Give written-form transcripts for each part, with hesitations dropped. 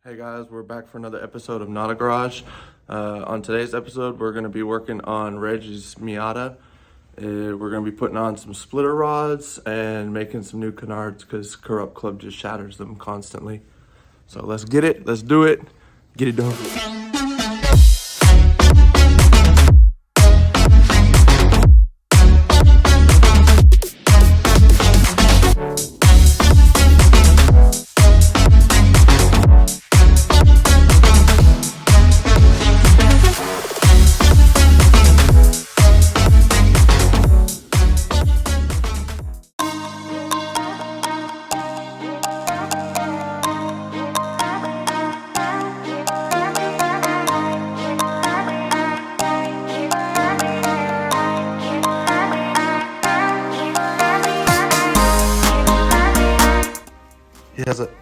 Hey guys, we're back for another episode of Not a Garage. On today's episode, we're going to be working on RegG's Miata. We're going to be putting on some splitter rods and making some new canards because Corrupt Club just shatters them constantly. So let's get it, let's do it, get it done.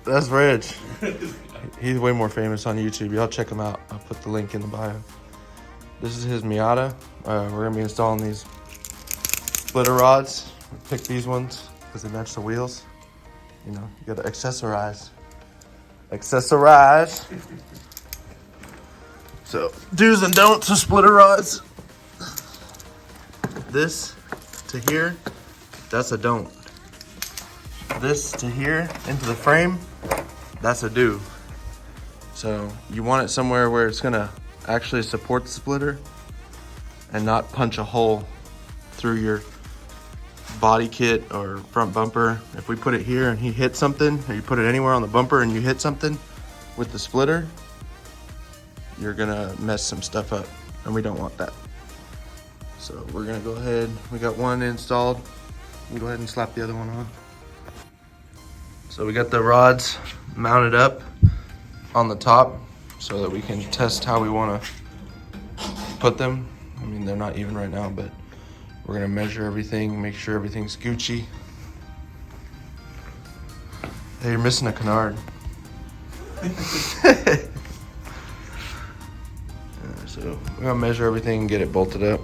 That's Reg. He's way more famous on YouTube. Y'all check him out. I'll put the link in the bio. This is his Miata. We're gonna be installing these splitter rods. We picked these ones because they match the wheels. You know, you gotta accessorize. So, do's and don'ts of splitter rods. This to here, that's a don't. This to here into the frame, that's a do. So you want it somewhere where it's gonna actually support the splitter and not punch a hole through your body kit or front bumper. If we put it here and he hits something, or you put it anywhere on the bumper and you hit something with the splitter, you're gonna mess some stuff up, and we don't want that. So we're gonna go ahead, we got one installed, we'll go ahead and slap the other one on. So we got the rods mounted up on the top so that we can test how we want to put them. I mean, they're not even right now, but we're gonna measure everything, make sure everything's Gucci. Hey, you're missing a canard. So we're gonna measure everything and get it bolted up.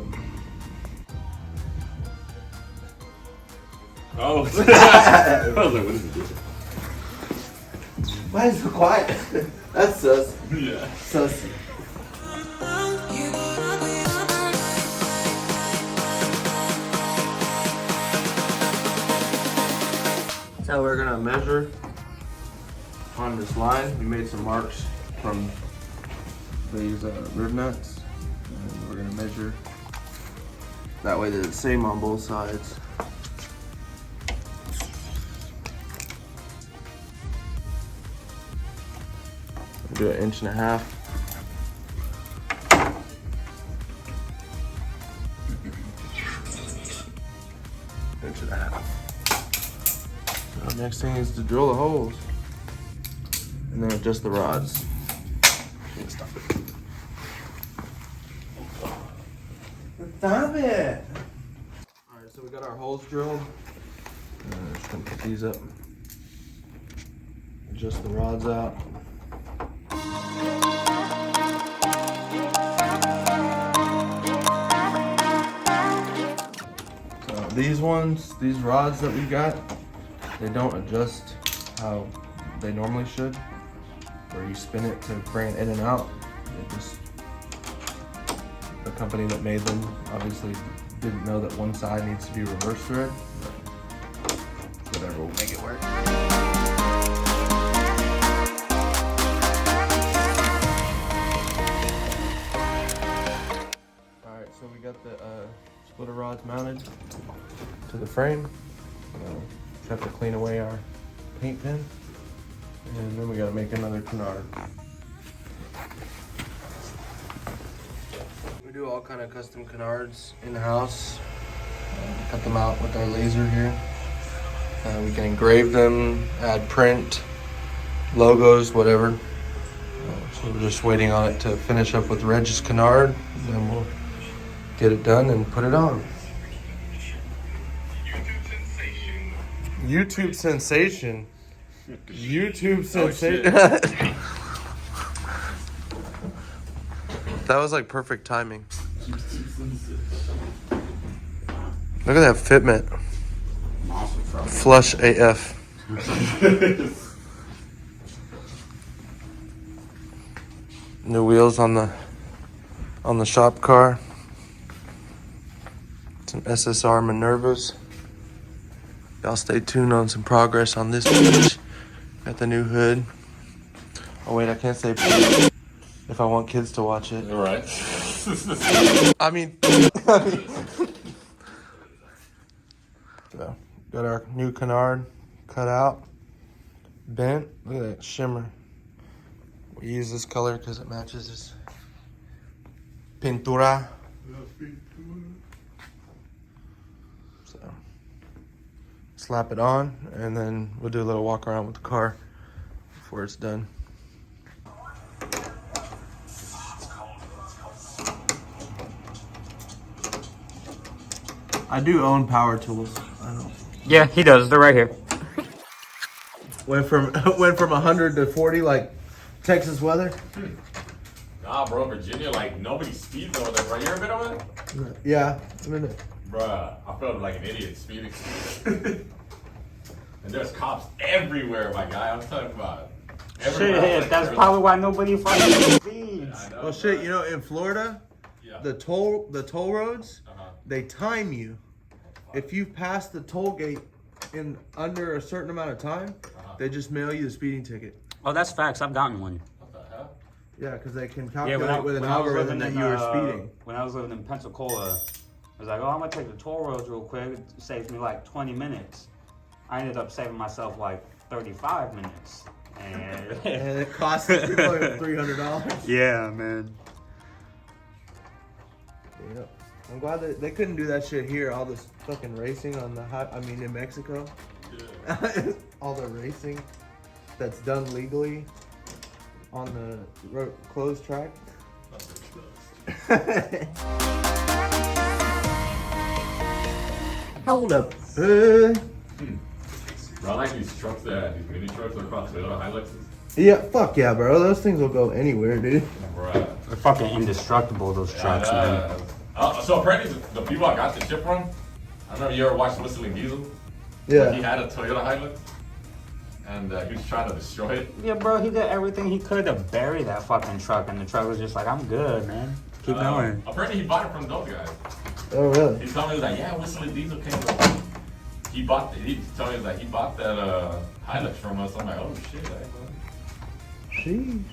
Oh, I was like, what is it? Why is it so quiet? That's sus. Yeah. Sus. So we're gonna measure on this line. We made some marks from these rib nuts, and we're gonna measure that way they're the same on both sides. Do 1.5 inches. Inch and a half. So next thing is to drill the holes and then adjust the rods. Stop it. Stop it! Alright, so we got our holes drilled. Just gonna put these up. Adjust the rods out. These rods that we got, they don't adjust how they normally should, where you spin it to bring it in and out. The company that made them obviously didn't know that one side needs to be reverse thread, but whatever, we'll make it work. Alright, so we got the splitter rods mounted to the frame. Just have to clean away our paint pen, and then we gotta make another canard. We do all kind of custom canards in the house. Cut them out with our laser here. We can engrave them, add print, logos, whatever. So we're just waiting on it to finish up with RegG's canard, and then we'll get it done and put it on. YouTube sensation. YouTube sensation. That was like perfect timing. Look at that fitment. Flush AF. New wheels on the shop car. Some SSR Minervas. Y'all stay tuned on some progress on this bitch. Got the new hood. Oh wait, I can't say if I want kids to watch it. All right. I mean, so, got our new Canard cut out, bent. Look at that shimmer. We use this color because it matches this pintura. So, slap it on, and then we'll do a little walk around with the car before it's done. I do own power tools. I know. Yeah, he does. They're right here. Went from 100 to 40 like Texas weather. Nah, bro, Virginia, like nobody speeds over there, bro. You ever been over there? Yeah, I'm in it. Bruh, I felt like an idiot speeding. And there's cops everywhere, my guy. I'm talking about. Everywhere. Shit, that's probably why nobody fucking speeds. I know, Well, shit, bruh. you know, in Florida, Yeah. the toll roads, Uh-huh. they time you. If you pass the toll gate in under a certain amount of time, they just mail you the speeding ticket. Oh, that's facts. I've gotten one. What the hell? Yeah, because they can Yeah, calculate with an when I was algorithm living that in, you were speeding. When I was living in Pensacola, I was like, oh, I'm gonna take the toll roads real quick. It saves me like 20 minutes. I ended up saving myself like 35 minutes. And And it costs like $300. yeah, man. Yeah. I'm glad that they couldn't do that shit here. All this fucking racing on the in Mexico. Yeah. All the racing that's done legally on the closed track. Hold up. Bro, I like these trucks that these mini trucks that are called Toyota Hiluxes. Yeah, fuck yeah, bro. Those things will go anywhere, dude. Bruh. They're fucking indestructible, those trucks, man. So apparently the people I got the ship from, I don't know if you ever watched Whistling Diesel. He Yeah. had a Toyota Hilux, and he was trying to destroy it. Yeah, bro, he did everything he could to bury that fucking truck, and the truck was just like, I'm good, man. Keep going. Apparently he bought it from those guys. Oh, really? He told me, he was like, yeah, Whistling Diesel came with he told me that he bought that Hilux from us. I'm like, oh shit. Sheesh.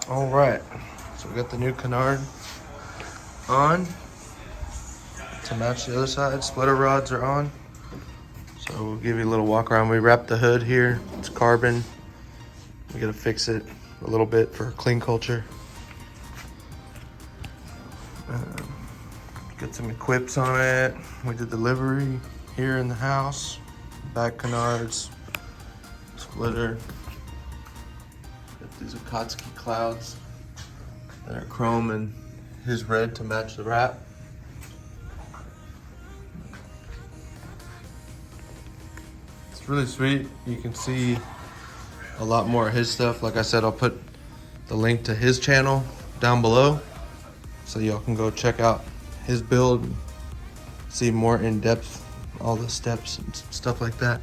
All right, so we got the new Canard on to match the other side. Splitter rods are on. So we'll give you a little walk around. We wrapped the hood here. It's carbon. We gotta fix it a little bit for clean culture. Get some equips on it. We did the livery here in the house. Back canards, splitter. Got these Akatsuki clouds that are chrome and his red to match the wrap. It's really sweet. You can see a lot more of his stuff. Like I said, I'll put the link to his channel down below so y'all can go check out his build and see more in depth all the steps and stuff like that,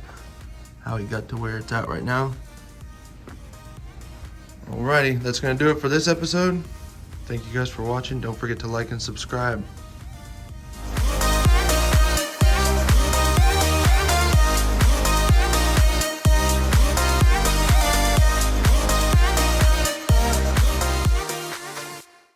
how he got to where it's at right now. Alrighty, that's gonna do it for this episode. Thank you guys for watching. Don't forget to like and subscribe.